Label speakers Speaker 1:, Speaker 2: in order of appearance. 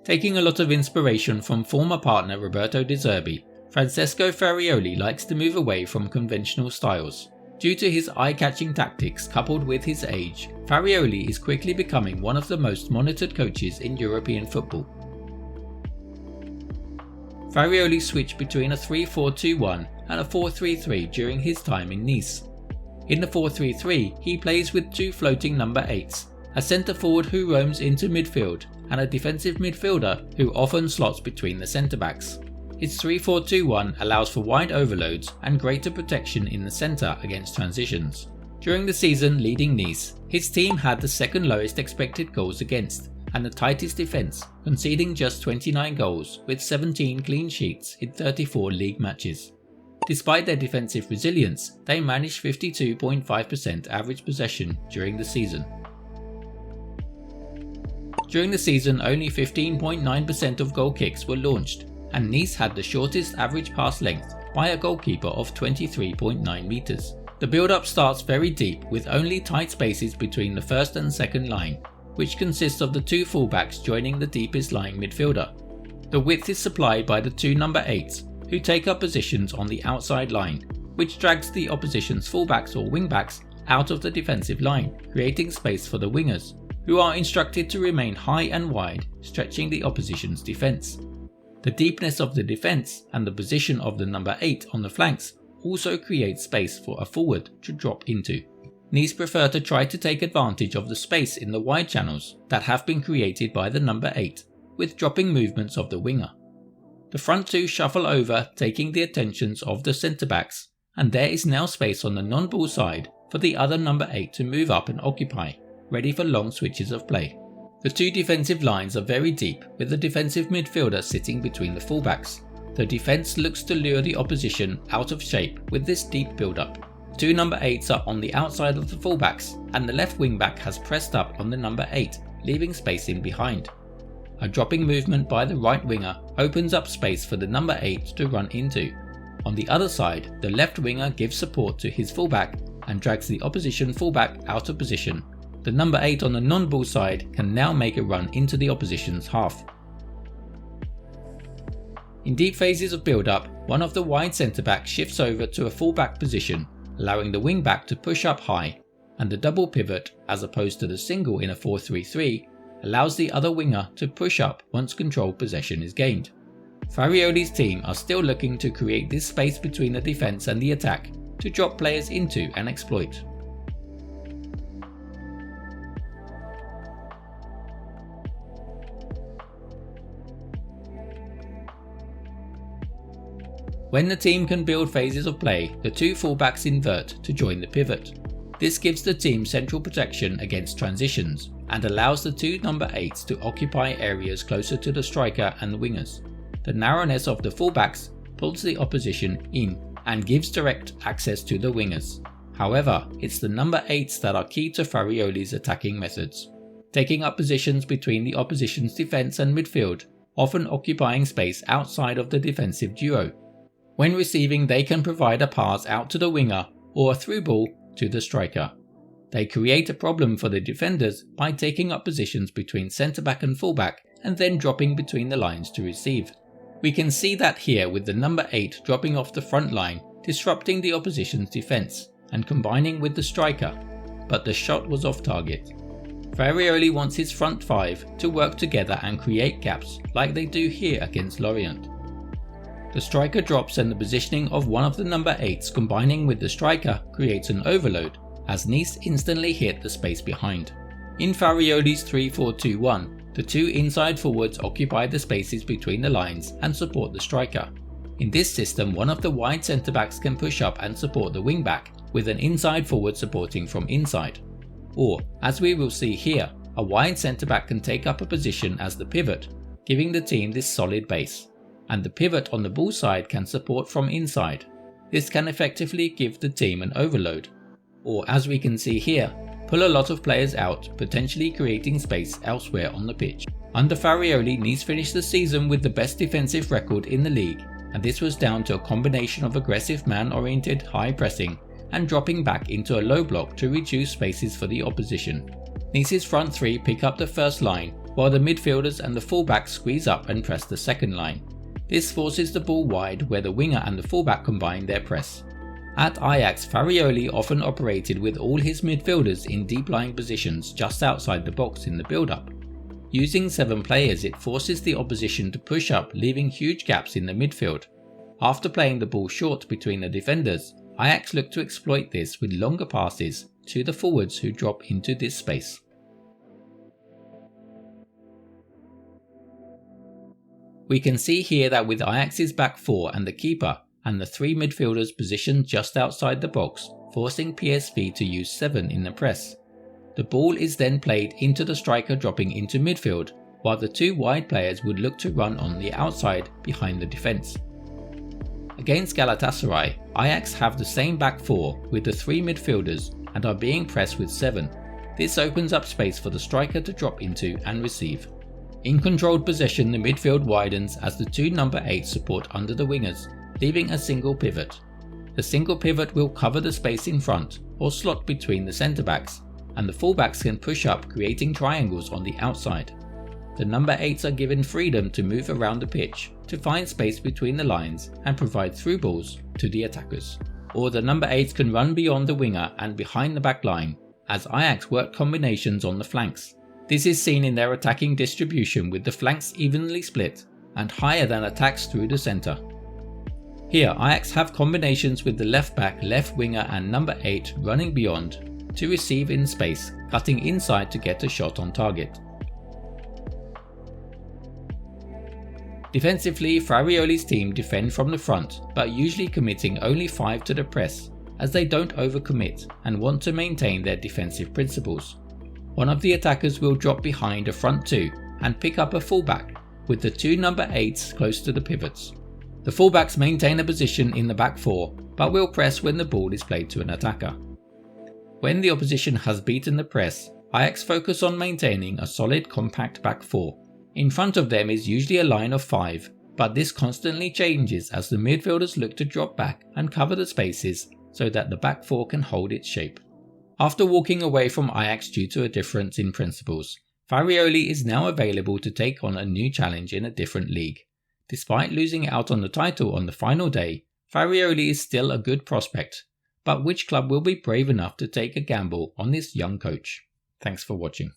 Speaker 1: Taking a lot of inspiration from former partner Roberto De Zerbi, Francesco Farioli likes to move away from conventional styles. Due to his eye-catching tactics coupled with his age, Farioli is quickly becoming one of the most monitored coaches in European football. Farioli switched between a 3-4-2-1 and a 4-3-3 during his time in Nice. In the 4-3-3, he plays with two floating number 8s, a centre forward who roams into midfield and a defensive midfielder who often slots between the centre backs. His 3-4-2-1 allows for wide overloads and greater protection in the centre against transitions. During the season leading Nice, his team had the second lowest expected goals against and the tightest defence, conceding just 29 goals with 17 clean sheets in 34 league matches. Despite their defensive resilience, they managed 52.5% average possession during the season. During the season, only 15.9% of goal kicks were launched, and Nice had the shortest average pass length by a goalkeeper of 23.9 metres. The build-up starts very deep with only tight spaces between the first and second line, which consists of the two fullbacks joining the deepest lying midfielder. The width is supplied by the two number 8s, who take up positions on the outside line, which drags the opposition's fullbacks or wingbacks out of the defensive line, creating space for the wingers, who are instructed to remain high and wide, stretching the opposition's defence. The deepness of the defence and the position of the number 8 on the flanks also create space for a forward to drop into. Nice prefer to try to take advantage of the space in the wide channels that have been created by the number 8, with dropping movements of the winger. The front two shuffle over, taking the attentions of the centre backs, and there is now space on the non-ball side for the other number 8 to move up and occupy, ready for long switches of play. The two defensive lines are very deep, with the defensive midfielder sitting between the fullbacks. The defence looks to lure the opposition out of shape with this deep build-up. Two number 8s are on the outside of the fullbacks, and the left wing-back has pressed up on the number 8, leaving space in behind. A dropping movement by the right winger opens up space for the number 8 to run into. On the other side, the left winger gives support to his fullback and drags the opposition fullback out of position. The number 8 on the non-ball side can now make a run into the opposition's half. In deep phases of build-up, one of the wide centre-backs shifts over to a fullback position, allowing the wing-back to push up high, and the double pivot, as opposed to the single in a 4-3-3, allows the other winger to push up once controlled possession is gained. Farioli's team are still looking to create this space between the defence and the attack to drop players into and exploit. When the team can build phases of play, the two fullbacks invert to join the pivot. This gives the team central protection against transitions and allows the two number 8s to occupy areas closer to the striker and the wingers. The narrowness of the fullbacks pulls the opposition in and gives direct access to the wingers. However, it's the number 8s that are key to Farioli's attacking methods, taking up positions between the opposition's defence and midfield, often occupying space outside of the defensive duo. When receiving, they can provide a pass out to the winger or a through ball to the striker. They create a problem for the defenders by taking up positions between centre-back and full-back and then dropping between the lines to receive. We can see that here with the number 8 dropping off the front line, disrupting the opposition's defence and combining with the striker, but the shot was off target. Farioli wants his front 5 to work together and create gaps like they do here against Lorient. The striker drops and the positioning of one of the number 8s combining with the striker creates an overload, as Nice instantly hit the space behind. In Farioli's 3-4-2-1, the two inside forwards occupy the spaces between the lines and support the striker. In this system, one of the wide centre-backs can push up and support the wing-back, with an inside forward supporting from inside. Or, as we will see here, a wide centre-back can take up a position as the pivot, giving the team this solid base. And the pivot on the ball side can support from inside. This can effectively give the team an overload, or as we can see here, pull a lot of players out, potentially creating space elsewhere on the pitch. Under Farioli, Nice finished the season with the best defensive record in the league, and this was down to a combination of aggressive man-oriented high pressing and dropping back into a low block to reduce spaces for the opposition. Nice's front three pick up the first line, while the midfielders and the fullbacks squeeze up and press the second line. This forces the ball wide where the winger and the fullback combine their press. At Ajax, Farioli often operated with all his midfielders in deep lying positions just outside the box in the build-up. Using 7 players, it forces the opposition to push up, leaving huge gaps in the midfield. After playing the ball short between the defenders, Ajax look to exploit this with longer passes to the forwards who drop into this space. We can see here that with Ajax's back 4 and the keeper, and the 3 midfielders positioned just outside the box, forcing PSV to use 7 in the press. The ball is then played into the striker dropping into midfield, while the 2 wide players would look to run on the outside behind the defence. Against Galatasaray, Ajax have the same back 4 with the 3 midfielders and are being pressed with 7. This opens up space for the striker to drop into and receive. In controlled possession, the midfield widens as the 2 number 8s support under the wingers, leaving a single pivot. The single pivot will cover the space in front or slot between the centre backs, and the fullbacks can push up, creating triangles on the outside. The number 8s are given freedom to move around the pitch to find space between the lines and provide through balls to the attackers. Or the number 8s can run beyond the winger and behind the back line, as Ajax work combinations on the flanks. This is seen in their attacking distribution with the flanks evenly split and higher than attacks through the centre. Here Ajax have combinations with the left back, left winger and number 8 running beyond to receive in space, cutting inside to get a shot on target. Defensively, Farioli's team defend from the front, but usually committing only 5 to the press, as they don't overcommit and want to maintain their defensive principles. One of the attackers will drop behind a front 2 and pick up a fullback, with the 2 number 8s close to the pivots. The fullbacks maintain a position in the back 4, but will press when the ball is played to an attacker. When the opposition has beaten the press, Ajax focus on maintaining a solid compact back 4. In front of them is usually a line of 5, but this constantly changes as the midfielders look to drop back and cover the spaces so that the back 4 can hold its shape. After walking away from Ajax due to a difference in principles, Farioli is now available to take on a new challenge in a different league. Despite losing out on the title on the final day, Farioli is still a good prospect, but which club will be brave enough to take a gamble on this young coach? Thanks for watching.